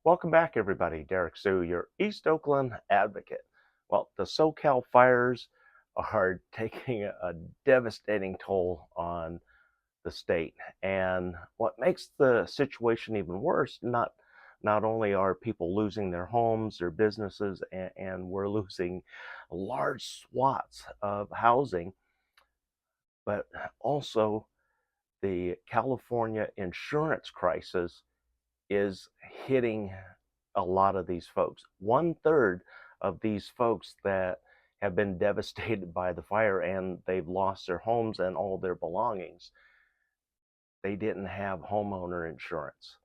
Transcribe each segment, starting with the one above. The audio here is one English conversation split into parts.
Welcome back, everybody. Derrick Soo, your East Oakland advocate. Well, the SoCal fires are taking a devastating toll on the state. And what makes the situation even worse, not only are people losing their homes, their businesses, and we're losing large swaths of housing, but also the California insurance crisis is hitting a lot of these folks. One third of these folks that have been devastated by the fire and they've lost their homes and all their belongings, they didn't have homeowner insurance.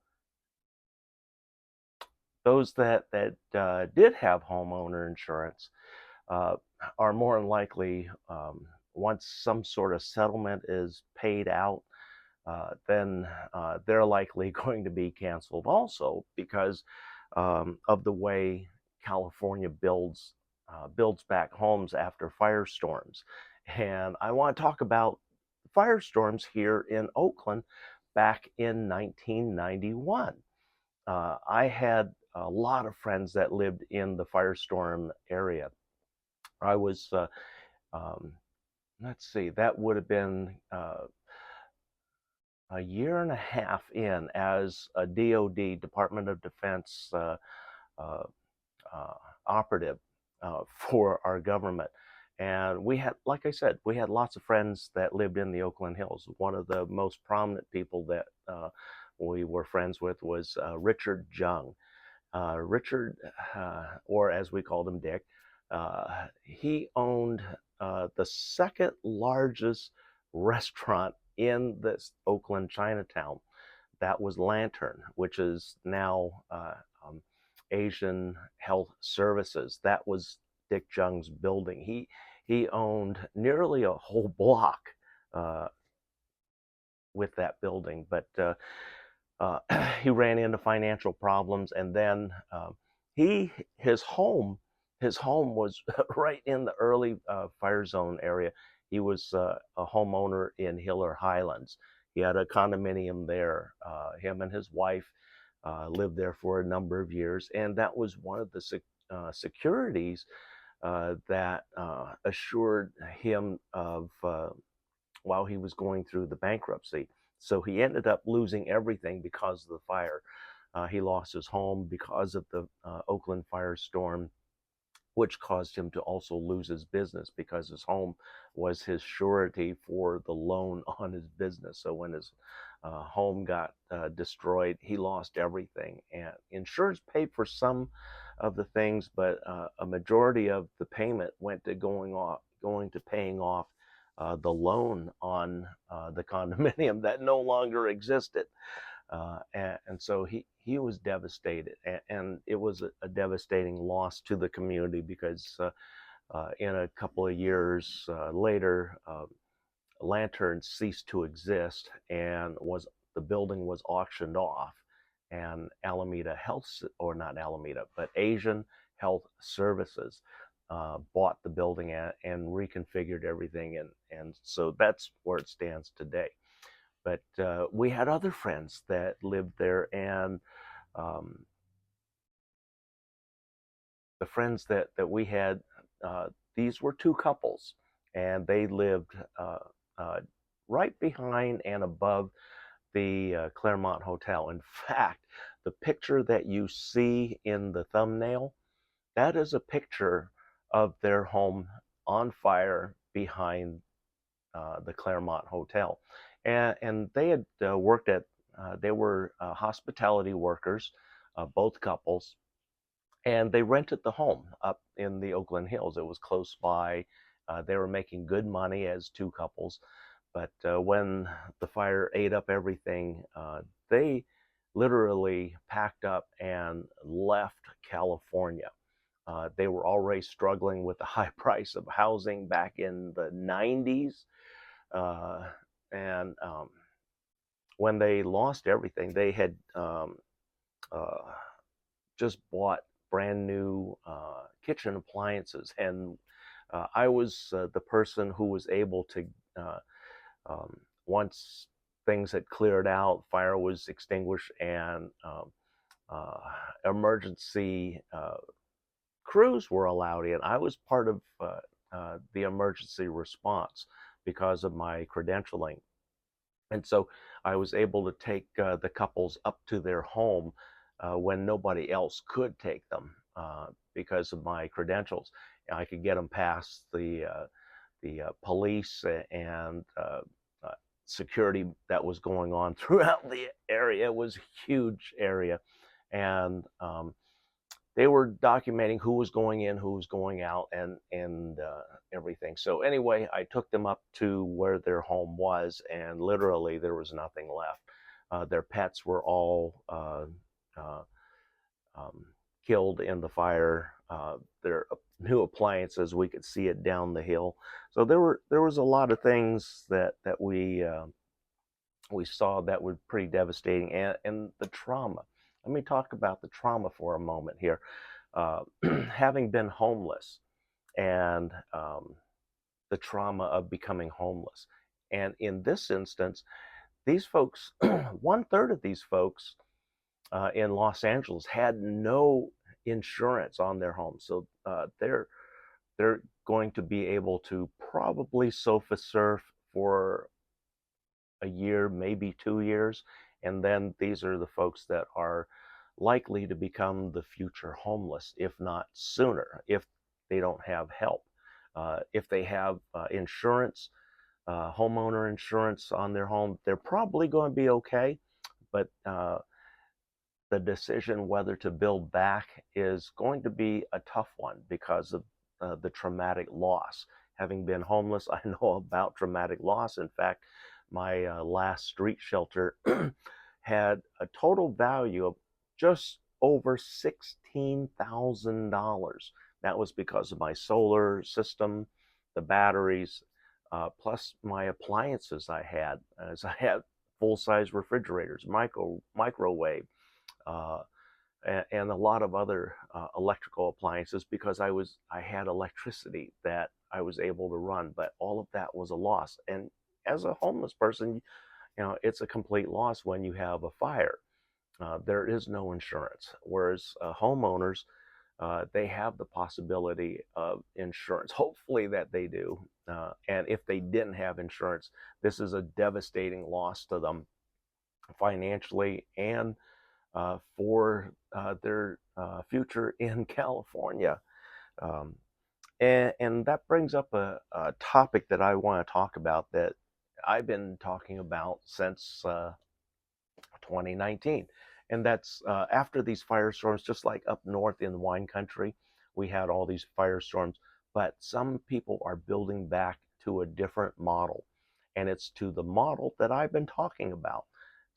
Those that did have homeowner insurance uh, are more than likely, once some sort of settlement is paid out, then they're likely going to be canceled also because of the way California builds back homes after firestorms. And I want to talk about firestorms here in Oakland back in 1991. I had a lot of friends that lived in the firestorm area. I was, um, let's see, that would have been a year and a half in as a DoD, Department of Defense uh, uh, operative for our government. And we had, like I said, we had lots of friends that lived in the Oakland Hills. One of the most prominent people that we were friends with was Richard Jung. Richard, or as we called him, Dick, he owned the second largest restaurant in this Oakland Chinatown. That was Lantern, which is now Asian Health Services. That was Dick Jung's building. He owned nearly a whole block uh, with that building, but uh, he ran into financial problems, and then he his home his home was right in the early fire zone area. He was a homeowner in Hiller Highlands. He had a condominium there. Him and his wife lived there for a number of years, and that was one of the securities that assured him of while he was going through the bankruptcy. So he ended up losing everything because of the fire. He lost his home because of the Oakland firestorm, which caused him to also lose his business because his home was his surety for the loan on his business. So when his home got destroyed, he lost everything. And insurance paid for some of the things, but a majority of the payment went to going to paying off the loan on the condominium that no longer existed. And so he was devastated, and it was a devastating loss to the community because in a couple of years later, Lantern ceased to exist, and was the building was auctioned off, and Alameda Health, or not Alameda, but Asian Health Services bought the building and reconfigured everything, and so that's where it stands today. But we had other friends that lived there, and um, the friends that we had, uh, these were two couples, and they lived uh, right behind and above the Claremont Hotel. In fact, the picture that you see in the thumbnail, that is a picture of their home on fire behind the Claremont Hotel. And they had worked at, they were hospitality workers, both couples, and they rented the home up in the Oakland Hills. It was close by. They were making good money as two couples, but when the fire ate up everything, they literally packed up and left California. They were already struggling with the high price of housing back in the 90s. Uh, and when they lost everything, they had uh, just bought brand new kitchen appliances. And I was the person who was able to, uh, once things had cleared out, fire was extinguished, and uh, emergency crews were allowed in. I was part of the emergency response because of my credentialing. And so I was able to take the couples up to their home when nobody else could take them because of my credentials. I could get them past the police and security that was going on throughout the area. It was a huge area, and they were documenting who was going in, who was going out, and everything. So anyway, I took them up to where their home was, and literally there was nothing left. Their pets were all uh, um, killed in the fire. Their new appliances, we could see it down the hill. So there was a lot of things that we saw that were pretty devastating, and the trauma. Let me talk about the trauma for a moment here. Having been homeless and the trauma of becoming homeless. And in this instance, these folks, one third of these folks in Los Angeles had no insurance on their homes. So they're going to be able to probably sofa surf for a year, maybe 2 years. And then these are the folks that are likely to become the future homeless, if not sooner, if they don't have help. If they have insurance, homeowner insurance on their home, they're probably going to be okay. But the decision whether to build back is going to be a tough one because of the traumatic loss. Having been homeless, I know about traumatic loss. In fact, my last street shelter had a total value of just over $16,000. That was because of my solar system, the batteries, plus my appliances I had, as I had full-size refrigerators, microwave, uh, and a lot of other electrical appliances because I had electricity that I was able to run, but all of that was a loss. And as a homeless person, it's a complete loss when you have a fire. There is no insurance, whereas homeowners, they have the possibility of insurance. Hopefully that they do. And if they didn't have insurance, this is a devastating loss to them financially and for their future in California. Um, and that brings up a topic that I want to talk about that I've been talking about since 2019. And that's after these firestorms, just like up north in wine country, we had all these firestorms, but some people are building back to a different model. And it's to the model that I've been talking about,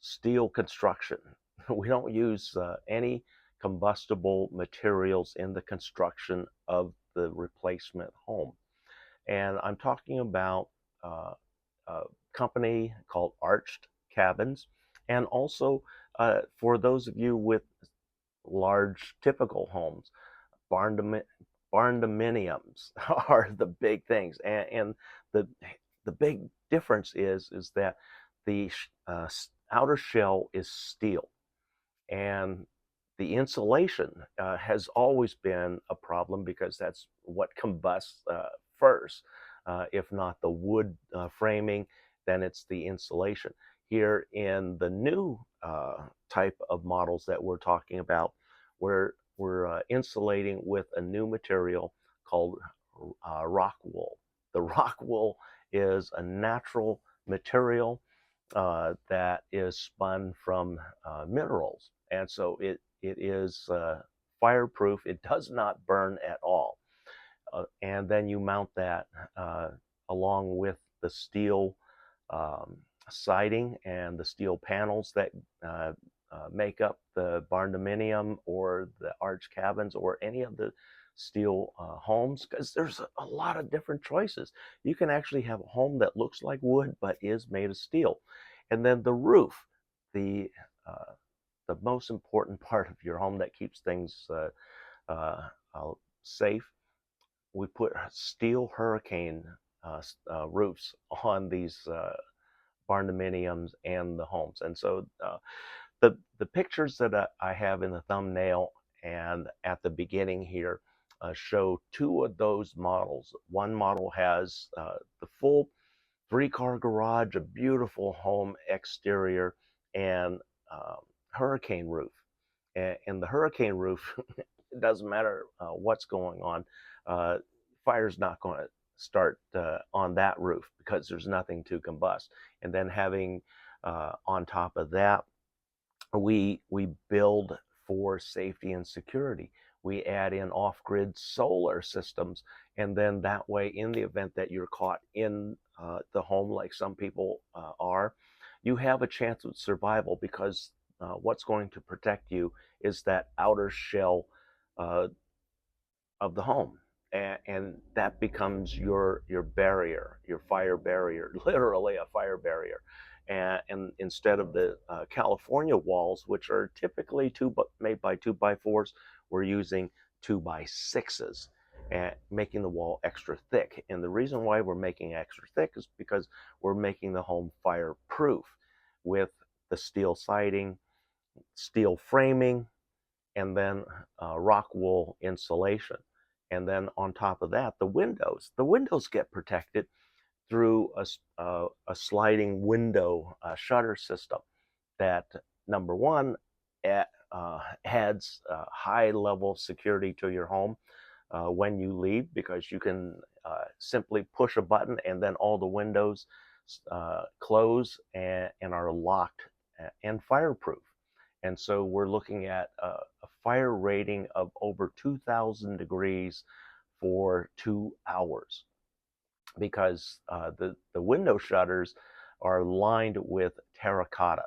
steel construction. We don't use any combustible materials in the construction of the replacement home. And I'm talking about a company called Arched Cabins, and also for those of you with large typical homes, barn dominiums are the big things, and the the big difference is that the outer shell is steel, and the insulation has always been a problem because that's what combusts first. If not the wood framing, then it's the insulation. Here in the new type of models that we're talking about, we're insulating with a new material called rock wool. The rock wool is a natural material that is spun from minerals, and so it is fireproof. It does not burn at all, and then you mount that along with the steel um, siding and the steel panels that make up the barndominium or the arch cabins or any of the steel homes, because there's a lot of different choices. You can actually have a home that looks like wood but is made of steel. And then the roof, the uh, the most important part of your home that keeps things safe. We put steel hurricane roofs on these barndominiums and the homes. And so The pictures that I have in the thumbnail and at the beginning here show two of those models. One model has the full three-car garage, a beautiful home exterior, and um, hurricane roof. And the hurricane roof, it doesn't matter what's going on, uh, fire's not going to start on that roof because there's nothing to combust. And then having on top of that, we build for safety and security. We add in off-grid solar systems, and then that way, in the event that you're caught in the home, like some people are, you have a chance of survival because what's going to protect you is that outer shell uh, of the home. And that becomes your barrier, your fire barrier, literally a fire barrier. And instead of the California walls, which are typically made by 2x4s, we're using 2x6s, and making the wall extra thick. And the reason why we're making extra thick is because we're making the home fireproof with the steel siding, steel framing, and then rock wool insulation. And then on top of that, the windows get protected through a sliding window shutter system that, number one, adds high level of security to your home when you leave, because you can simply push a button and then all the windows close and are locked and fireproof. And so we're looking at a fire rating of over 2,000 degrees for 2 hours, because the window shutters are lined with terracotta,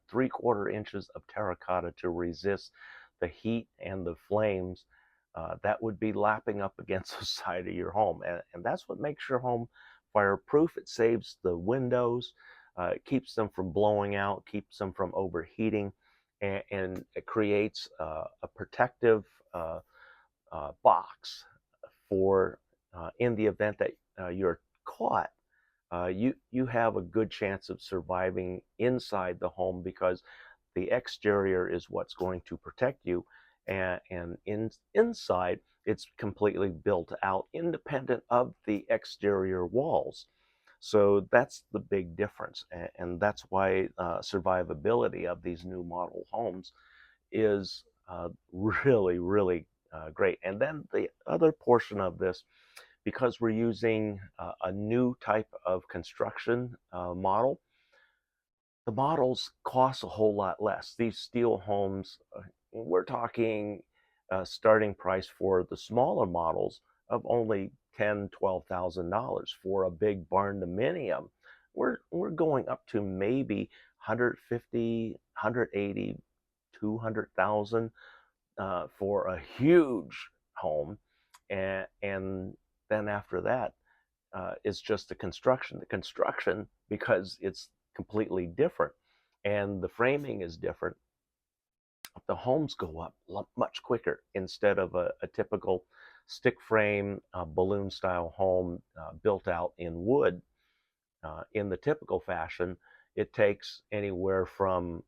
3/4 inches of terracotta to resist the heat and the flames that would be lapping up against the side of your home. And that's what makes your home fireproof. It saves the windows, it keeps them from blowing out, keeps them from overheating, and it creates a protective box for in the event that you're caught. You have a good chance of surviving inside the home, because the exterior is what's going to protect you, and inside it's completely built out independent of the exterior walls. So that's the big difference, and that's why survivability of these new model homes is really, really great. And then the other portion of this, because we're using a new type of construction model, the models cost a whole lot less. These steel homes, we're talking starting price for the smaller models of only $10,000-$12,000. For a big barn dominium, we're going up to maybe 150, 180, 200,000 for a huge home, and then after that, it's just the construction. The construction, because it's completely different, and the framing is different. The homes go up much quicker. Instead of a typical stick frame balloon style home built out in wood in the typical fashion, it takes anywhere from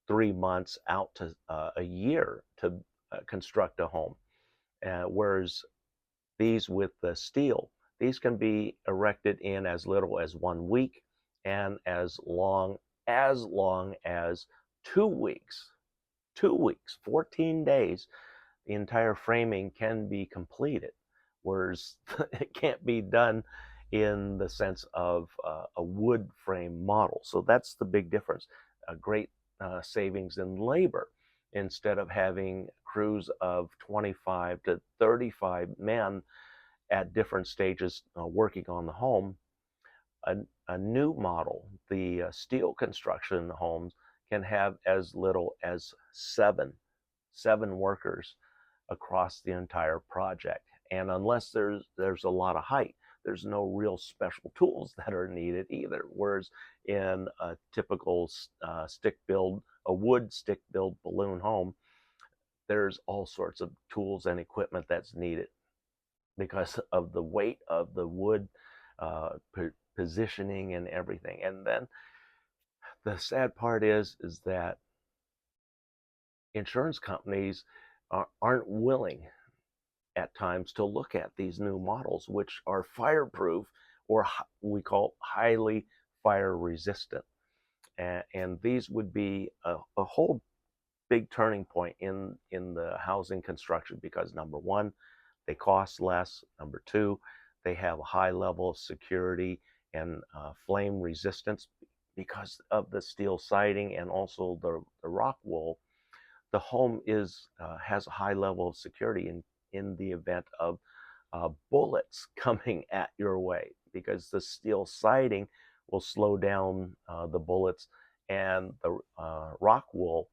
3 months out to a year to construct a home. Whereas these with the steel, these can be erected in as little as 1 week, and as long as 2 weeks. 2 weeks, 14 days, the entire framing can be completed. Whereas it can't be done in the sense of a wood frame model. So that's the big difference. A great savings in labor. Instead of having crews of 25 to 35 men at different stages working on the home, a new model, the steel construction homes, can have as little as seven workers across the entire project. And unless there's a lot of height, there's no real special tools that are needed either. Whereas in a typical a wood stick build balloon home, there's all sorts of tools and equipment that's needed because of the weight of the wood, positioning and everything. And then the sad part is that insurance companies aren't willing at times to look at these new models, which are fireproof or we call highly fire resistant. And these would be a whole big turning point in the housing construction because number one, they cost less. Number two, they have a high level of security and flame resistance because of the steel siding and also the rock wool. The home has a high level of security in the event of bullets coming at your way because the steel siding will slow down the bullets, and the rock wool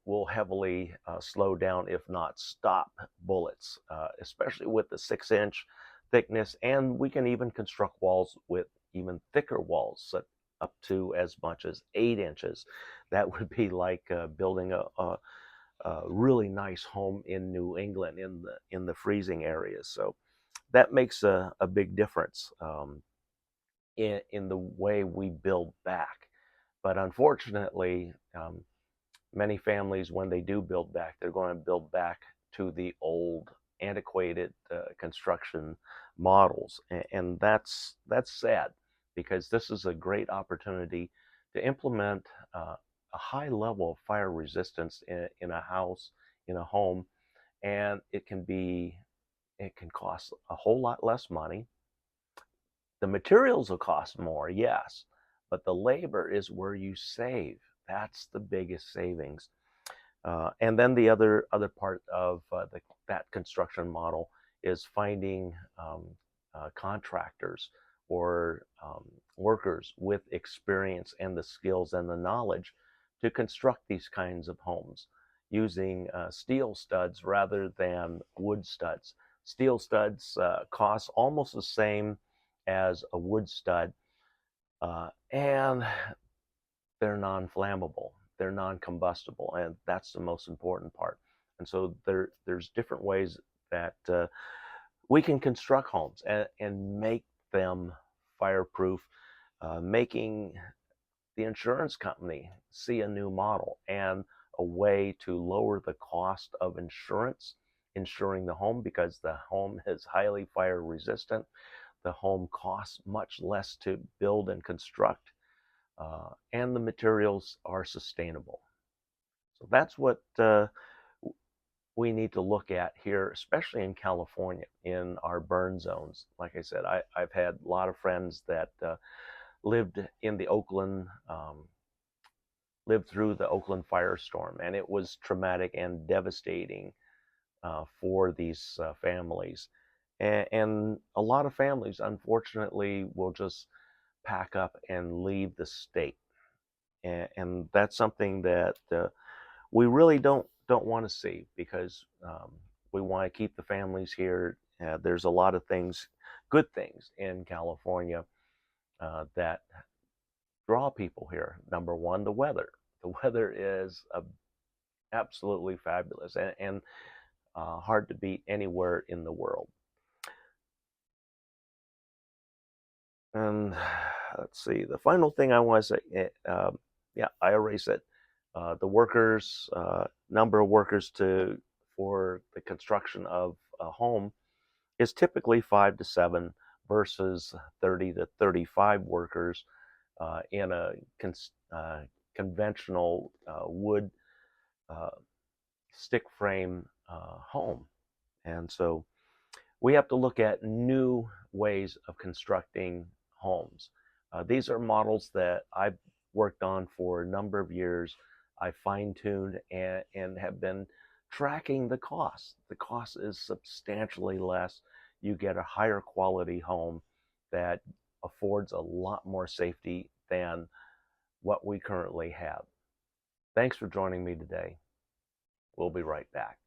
will heavily slow down, if not stop, bullets, especially with the 6-inch thickness. And we can even construct walls with even thicker walls, up to as much as 8 inches. That would be like building a really nice home in New England in the freezing areas. So that makes a big difference in the way we build back. But unfortunately, many families, when they do build back, they're going to build back to the old, antiquated construction models, and that's sad because this is a great opportunity to implement a high level of fire resistance in a house, in a home, and it can cost a whole lot less money. The materials will cost more, yes, but the labor is where you save. That's the biggest savings. And then the other part of that construction model is finding contractors or workers with experience and the skills and the knowledge to construct these kinds of homes using steel studs rather than wood studs. Steel studs cost almost the same as a wood stud, and they're non-flammable, they're non-combustible, and that's the most important part. And so there's different ways that we can construct homes and make them fireproof, making the insurance company see a new model and a way to lower the cost of insuring the home, because the home is highly fire resistant. The home costs much less to build and construct, and the materials are sustainable. So that's what we need to look at here, especially in California, in our burn zones. Like I said, I've had a lot of friends that lived in the lived through the Oakland Firestorm, and it was traumatic and devastating for these families. And a lot of families, unfortunately, will just pack up and leave the state, and that's something that we really don't want to see, because we want to keep the families here. There's a lot of things, good things in California that draw people here. Number one, the weather. The weather is absolutely fabulous and hard to beat anywhere in the world. And let's see, the final thing I want to say, yeah, I already said the workers, number of workers for the construction of a home is typically 5 to 7 versus 30 to 35 workers in a conventional wood stick frame home. And so we have to look at new ways of constructing homes. These are models that I've worked on for a number of years. I fine-tuned and have been tracking the cost. The cost is substantially less. You get a higher quality home that affords a lot more safety than what we currently have. Thanks for joining me today. We'll be right back.